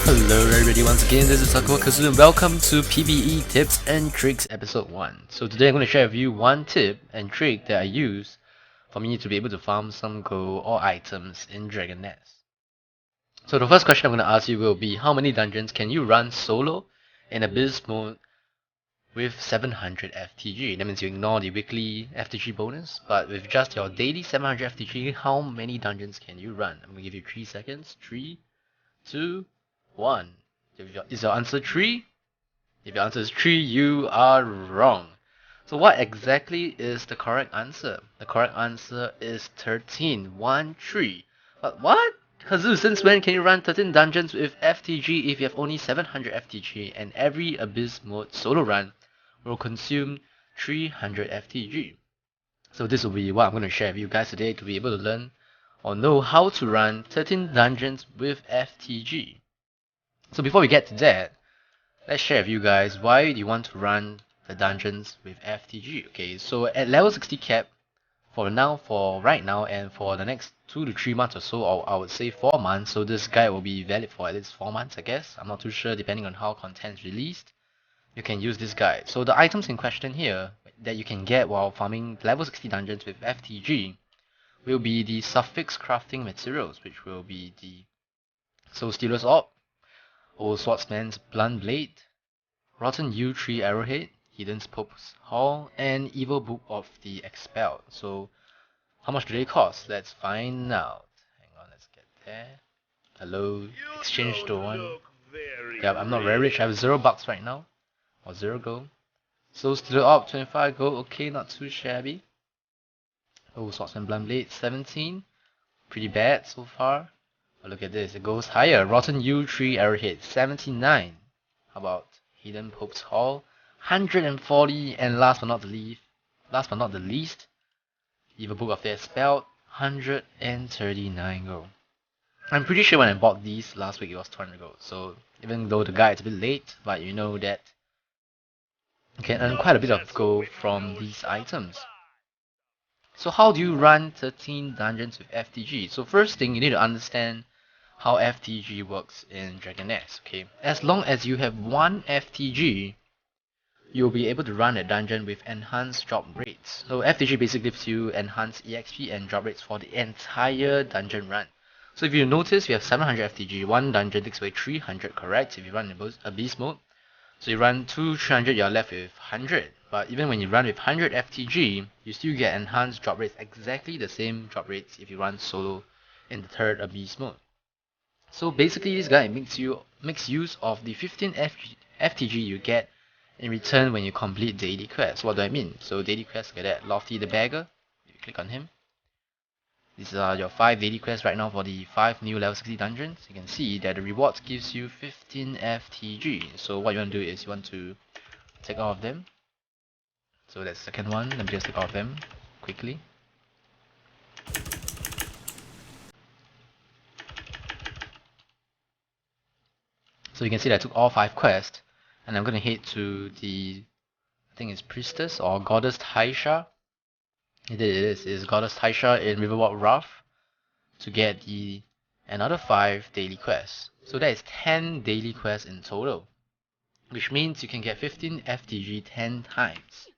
Hello everybody, once again this is AikawaKazu and welcome to PVE Tips and Tricks episode 1. So today I'm going to share with you one tip and trick that I use for me to be able to farm some gold or items in Dragon Nest. So the first question I'm going to ask you will be, how many dungeons can you run solo in Abyss mode with 700 FTG? That means you ignore the weekly FTG bonus, but with just your daily 700 FTG, how many dungeons can you run? I'm going to give you 3 seconds. 3, 2, 1. Is your answer 3? If your answer is 3, you are wrong. So what exactly is the correct answer? The correct answer is 13. 1, 3. But what? Kazu, since when can you run 13 dungeons with FTG if you have only 700 FTG and every Abyss mode solo run will consume 300 FTG? So this will be what I'm going to share with you guys today to be able to learn or know how to run 13 dungeons with FTG. So before we get to that, let's share with you guys why do you want to run the dungeons with FTG. Okay, so at level 60 cap, for right now and for the next 2 to 3 months or so, or I would say 4 months, so this guide will be valid for at least 4 months I guess. I'm not too sure depending on how content is released. You can use this guide. So the items in question here that you can get while farming level 60 dungeons with FTG will be the suffix crafting materials, which will be the Soul Stealer's Orb, Old Swordsman's Blunt Blade, Rotten Yew Tree Arrowhead, Hidden Pope's Hall, and Evil Book of the Expelled. So how much do they cost? Let's find out. Hang on, let's get there. Hello, exchange the one. Yeah, I'm not very rich. I have $0 right now, or 0 gold. So Stealer Orb 25 gold. Okay, not too shabby. Oh, Swordsman Blunt Blade 17. Pretty bad so far. But look at this, it goes higher. Rotten Yew Tree Arrowhead 79. How about Hidden Pope's Hall 140, and last but not the least, Evil Book of the Expelled 139 gold. I'm pretty sure when I bought these last week it was 200 gold. So even though the guide's a bit late, but you know that you can earn quite a bit of gold from these items. So how do you run 13 dungeons with FTG? So first thing, you need to understand how FTG works in Dragon Nest. Okay, as long as you have one FTG, you'll be able to run a dungeon with enhanced drop rates. So FTG basically gives you enhanced EXP and drop rates for the entire dungeon run. So if you notice, we have 700 FTG, one dungeon takes away 300, correct? If you run in Abyss mode, so you run 300, you're left with 100. But even when you run with 100 FTG, you still get enhanced drop rates, exactly the same drop rates if you run solo in the third Abyss mode. So basically this guy makes use of the 15 FTG you get in return when you complete daily quests. What do I mean? So daily quests, look at that. Lofty the Beggar, you click on him. These are your 5 daily quests right now for the 5 new level 60 dungeons. You can see that the rewards gives you 15 FTG. So what you want to do is you want to take all of them. So that's the second one. Let me just take all of them quickly. So you can see that I took all 5 quests, and I'm going to head to the, I think it's Priestess or Goddess Taisha. It is Goddess Taisha in Riverwalk Wrath to get the another 5 daily quests. So that is 10 daily quests in total, which means you can get 15 FTG 10 times.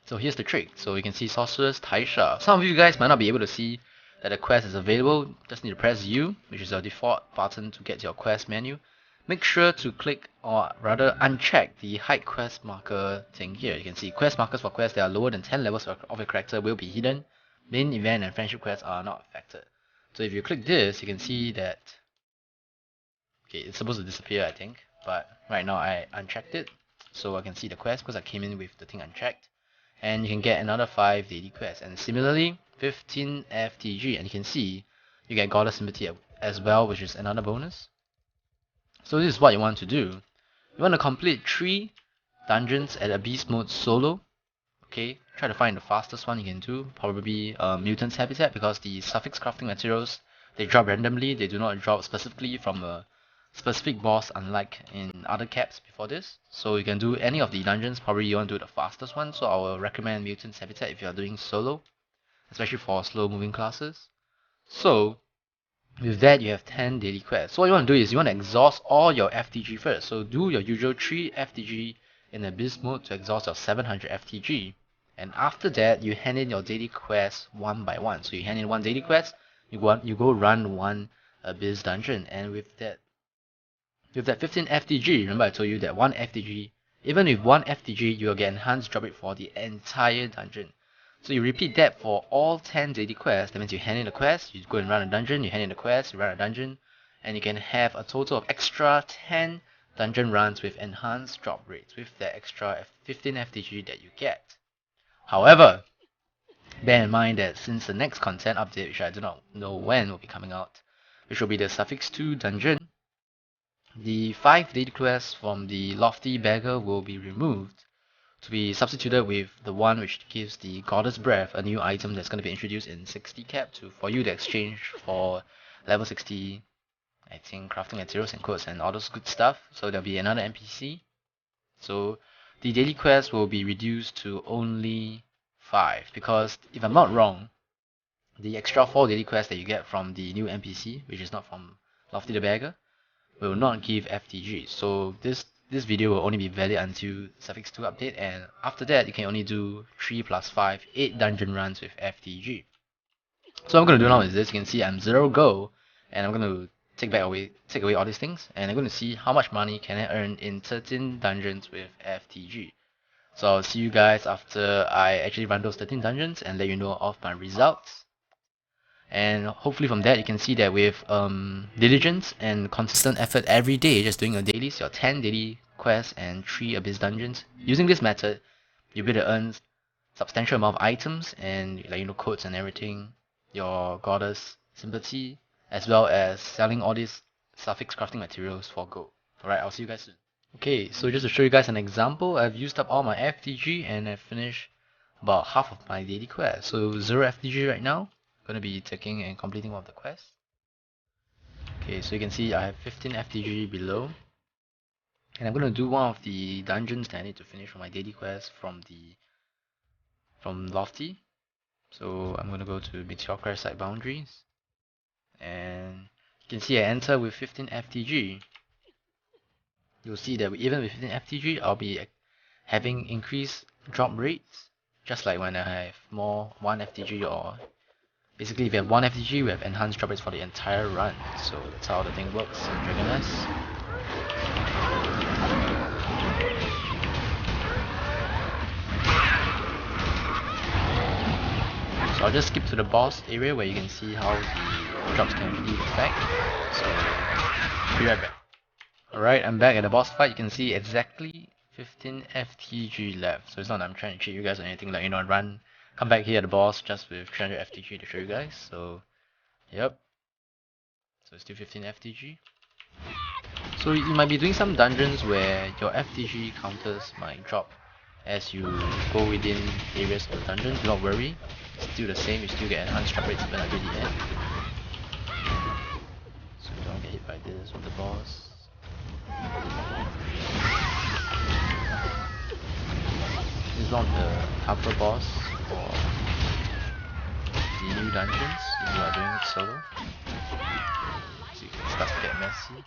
So here's the trick. So you can see Sorceress Taisha. Some of you guys might not be able to see that the quest is available. Just need to press U, which is your default button to get to your quest menu. Make sure to click, or rather uncheck, the hide quest marker thing here. You can see quest markers for quests that are lower than 10 levels of your character will be hidden. Main event and friendship quests are not affected. So if you click this, you can see that, okay, it's supposed to disappear I think, but right now I unchecked it, so I can see the quest because I came in with the thing unchecked. And you can get another 5 daily quests, and similarly 15 FTG, and you can see you get Goddess Sympathy as well, which is another bonus. So this is what you want to do. You want to complete 3 dungeons at Abyss mode solo. Okay, try to find the fastest one you can do, probably Mutant's Habitat, because the suffix crafting materials, they drop randomly, they do not drop specifically from a specific boss, unlike in other caps before this. So you can do any of the dungeons, probably you want to do the fastest one, so I will recommend Mutant's Habitat if you are doing solo, especially for slow moving classes. So With that, you have 10 daily quests. So what you want to do is you want to exhaust all your FTG first. So do your usual 3 FTG in Abyss mode to exhaust your 700 FTG. And after that, you hand in your daily quests one by one. So you hand in one daily quest, you go run one Abyss dungeon, and with that 15 FTG, remember I told you that one FTG, even with one FTG, you'll get enhanced drop rate for the entire dungeon. So you repeat that for all 10 daily quests. That means you hand in a quest, you go and run a dungeon, you hand in a quest, you run a dungeon, and you can have a total of extra 10 dungeon runs with enhanced drop rates with that extra 15 FTG that you get. However, bear in mind that since the next content update, which I do not know when will be coming out, which will be the Suffix 2 dungeon, the 5 daily quests from the Lofty Beggar will be removed to be substituted with the one which gives the Goddess Breath, a new item that's going to be introduced in 60 cap for you to exchange for level 60, I think, crafting materials and quotes and all those good stuff. So there'll be another NPC. So the daily quest will be reduced to only 5 because if I'm not wrong, the extra 4 daily quests that you get from the new NPC, which is not from Lofty the Beggar, will not give FTG. So this video will only be valid until Suffix 2 update, and after that you can only do 3 plus 5, 8 dungeon runs with FTG. So what I'm going to do now is this. You can see I'm 0 go, and I'm going to take away all these things, and I'm going to see how much money can I earn in 13 dungeons with FTG. So I'll see you guys after I actually run those 13 dungeons and let you know of my results. And hopefully from that you can see that with diligence and consistent effort every day, just doing your dailies, your 10 daily quests and 3 abyss dungeons, using this method, you'll be able to earn substantial amount of items and codes and everything, your goddess sympathy, as well as selling all these suffix crafting materials for gold. Alright, I'll see you guys soon. Okay, so just to show you guys an example, I've used up all my FTG and I've finished about half of my daily quest. So 0 FTG right now. Going to be taking and completing one of the quests. Okay, so you can see I have 15 FTG below, and I'm going to do one of the dungeons that I need to finish for my daily quest from Lofty. So I'm going to go to Meteor Site Boundaries, and you can see I enter with 15 FTG. You'll see that even with 15 FTG, I'll be having increased drop rates, just like when I have more 1 FTG or basically, if you have 1 FTG, we have enhanced drop rates for the entire run. So that's how the thing works in Dragon. So I'll just skip to the boss area where you can see how the drops can actually affect. So, be right back. Alright, I'm back at the boss fight. You can see exactly 15 FTG left. So it's not that I'm trying to cheat you guys or anything, like, come back here at the boss just with 300 FTG to show you guys. So, yep. So it's still 15 FTG. So you might be doing some dungeons where your FTG counters might drop as you go within areas of the dungeon. Do not worry. It's still the same. You still get enhanced drop rates even until the end. So you don't get hit by this with the boss. This is one of the tougher boss for the new dungeons if you are doing it solo. So you can start to get messy.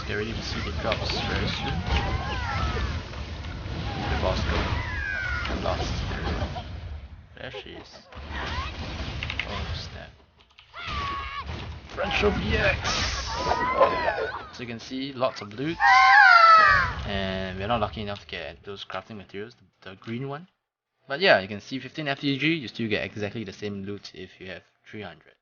Get ready to see the drops very soon. The boss go. I lost. There she is. Oh snap. French BX! So you can see lots of loot. And we're not lucky enough to get those crafting materials, the green one. But yeah, you can see 15 FTG, you still get exactly the same loot if you have 300.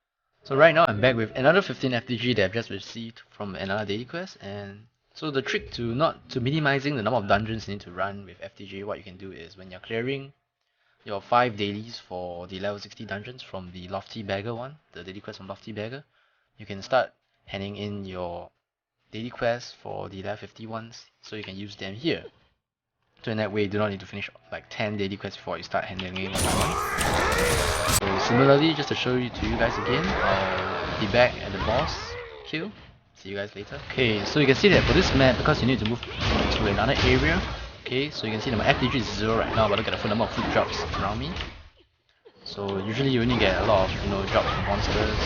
So right now I'm back with another 15 FTG that I've just received from another daily quest, and so the trick to minimizing the number of dungeons you need to run with FTG, what you can do is when you're clearing your 5 dailies for the level 60 dungeons from the Lofty Beggar one, the daily quest from Lofty Beggar, you can start handing in your daily quests for the level 50 ones, so you can use them here. So in that way, you do not need to finish like 10 daily quests before you start handling one by one. So similarly, just to show you to you guys again, I'll be back at the boss kill. See you guys later. Okay, so you can see that for this map, because you need to move to another area. Okay, so you can see that my FTG is 0 right now, but look at the full number of food drops around me. So usually you only get a lot of drops from monsters,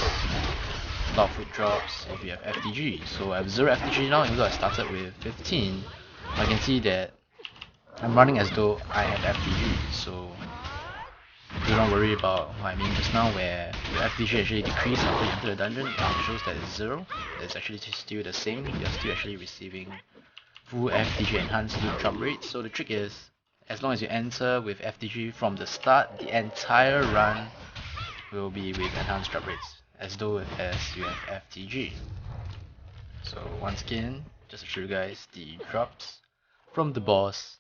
a lot of food drops if you have FTG. So I have 0 FTG now, even though I started with 15. I can see that I'm running as though I have FTG, so do not worry about what I mean just now, where your FTG actually decreased after you enter the dungeon. It shows that it's 0. It's actually still the same. You're still actually receiving full FTG enhanced loot drop rate. So the trick is, as long as you enter with FTG from the start, the entire run will be with enhanced drop rates, as though as you have FTG. So once again, just to show you guys the drops from the boss,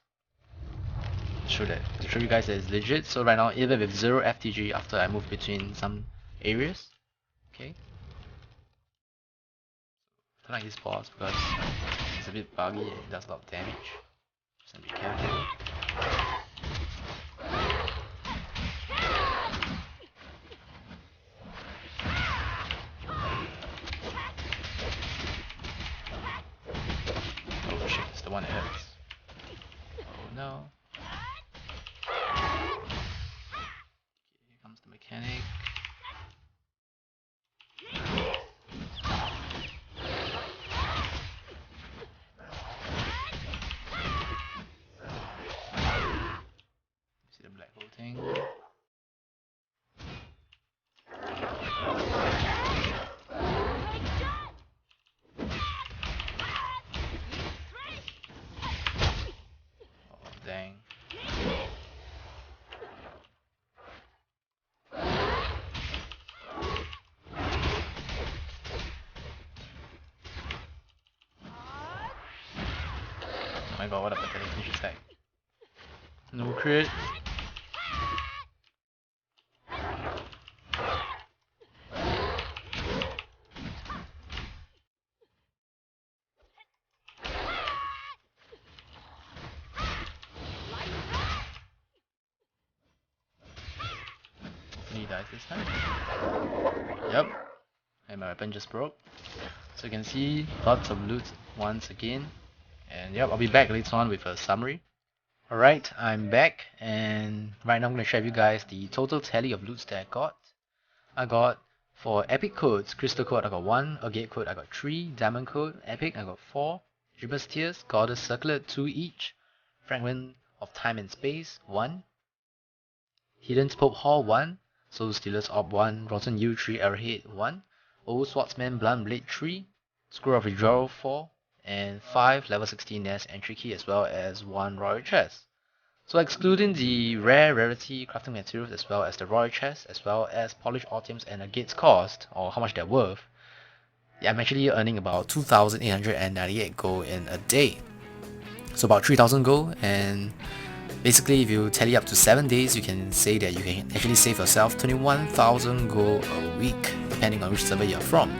to show you guys that it's legit. So right now, even with 0 FTG after I move between some areas, okay, I like this boss because it's a bit buggy and it does a lot of damage, so be careful. Oh shit, it's the one that hurts. Oh no. Here comes the mechanic. See the black hole thing? Oh dang. Oh my god, what a pathetic finish attack. No crit. Hopefully he dies this time. Yep. And my weapon just broke. So you can see lots of loot once again. And yep, I'll be back later on with a summary. Alright, I'm back, and right now I'm going to share with you guys the total tally of loots that I got. I got, for epic codes, crystal code I got 1, agate code I got 3, diamond code, epic I got 4, Jibber's Tears, goddess circlet 2 each, fragment of time and space 1, hidden Pope Hall 1, soul stealers orb 1, rotten yew 3 arrowhead 1, old swordsman blunt blade 3, scroll of withdrawal 4, and 5 level 16 nest entry key, as well as 1 royal chest. So excluding the rarity crafting materials, as well as the royal chest, as well as polished items and agate's cost, or how much they're worth, yeah, I'm actually earning about 2,898 gold in a day. So about 3,000 gold, and basically if you tally up to 7 days, you can say that you can actually save yourself 21,000 gold a week, depending on which server you're from.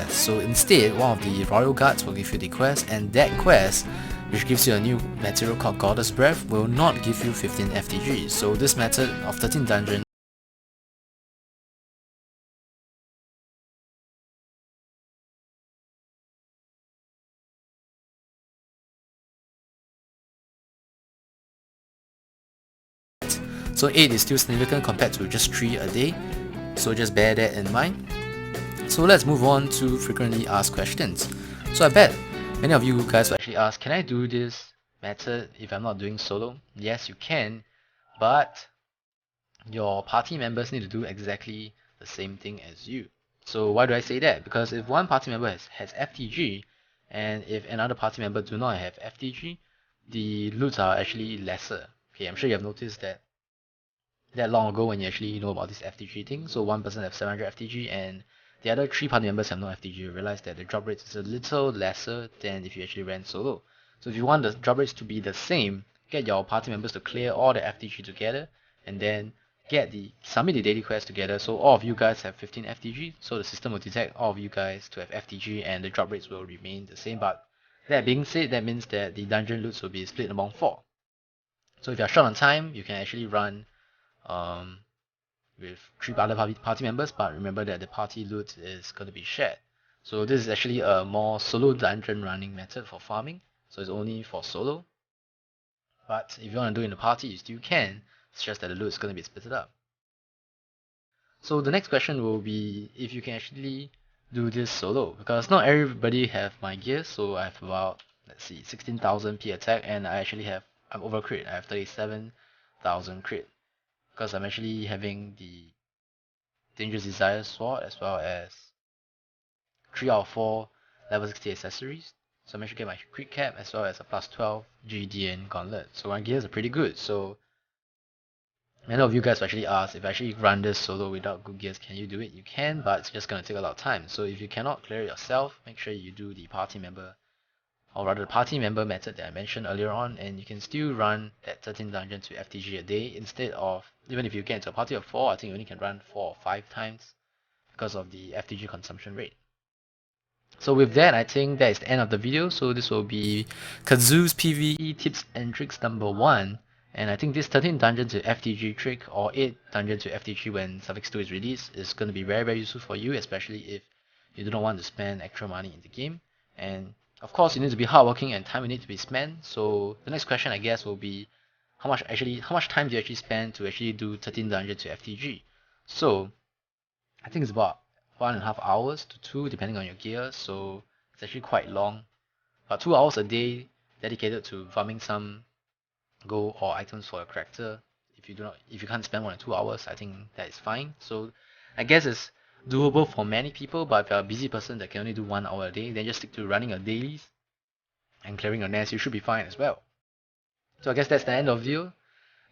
So instead, one of the royal guards will give you the quest, and that quest, which gives you a new material called Goddess Breath, will not give you 15 FTG. So this method of 13 dungeon so 8 is still significant compared to just 3 a day, so just bear that in mind. So let's move on to frequently asked questions. So I bet many of you guys will actually ask, can I do this method if I'm not doing solo? Yes, you can, but your party members need to do exactly the same thing as you. So why do I say that? Because if one party member has FTG, and if another party member do not have FTG, the loots are actually lesser. Okay, I'm sure you have noticed that long ago when you actually know about this FTG thing. So one person has 700 FTG and the other three party members have no FTG. You realize that the drop rate is a little lesser than if you actually ran solo. So if you want the drop rates to be the same, get your party members to clear all the FTG together and then submit the daily quest together. So all of you guys have 15 FTG. So the system will detect all of you guys to have FTG and the drop rates will remain the same. But that being said, that means that the dungeon loots will be split among 4. So if you're short on time, you can actually run um, with 3 other party members, but remember that the party loot is going to be shared. So this is actually a more solo dungeon running method for farming, so it's only for solo. But if you want to do it in a party, you still can, it's just that the loot is going to be split up. So the next question will be if you can actually do this solo, because not everybody have my gear, so I have about, let's see, 16,000 P attack, and I'm over crit, I have 37,000 crit, because I'm actually having the Dangerous Desire Sword as well as 3 out of 4 level 60 accessories. So I'm actually get my crit cap as well as a plus 12 GDN gauntlet. So my gears are pretty good. So many of you guys actually asked if I actually run this solo without good gears, can you do it? You can, but it's just gonna take a lot of time. So if you cannot clear it yourself, make sure you do the party member, or rather the party member method that I mentioned earlier on, and you can still run that 13 dungeon to FTG a day instead of, even if you get into a party of 4, I think you only can run 4 or 5 times because of the FTG consumption rate. So with that, I think that is the end of the video. So this will be Kazu's PVE tips and tricks number 1. And I think this 13 dungeon to FTG trick or 8 dungeon to FTG when Suffix 2 is released is going to be very useful for you, especially if you do not want to spend extra money in the game. And of course, you need to be hardworking and time will need to be spent. So the next question I guess will be how much time do you actually spend to actually do 13 dungeon to FTG? So I think it's about 1.5 hours to 2 depending on your gear, so it's actually quite long. But 2 hours a day dedicated to farming some gold or items for your character. If you can't spend more than 2 hours, I think that is fine. So I guess it's doable for many people, but if you're a busy person that can only do 1 hour a day, then just stick to running your dailies and clearing your nest, you should be fine as well. So I guess that's the end of the video.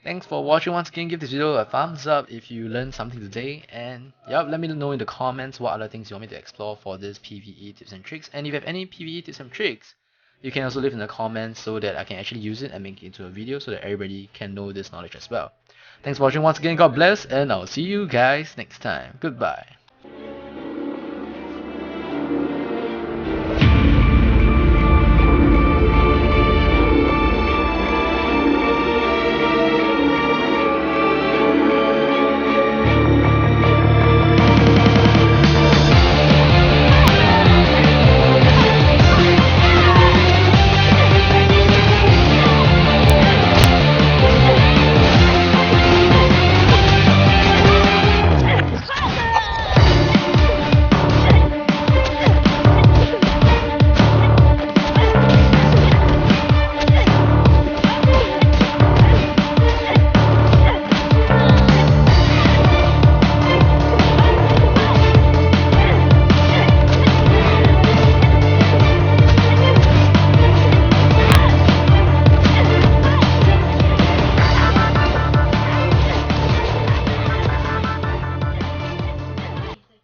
Thanks for watching once again. Give this video a thumbs up if you learned something today, and yep, let me know in the comments what other things you want me to explore for this PvE tips and tricks. And if you have any PvE tips and tricks, you can also leave in the comments so that I can actually use it and make it into a video so that everybody can know this knowledge as well. Thanks for watching once again. God bless, and I'll see you guys next time. Goodbye.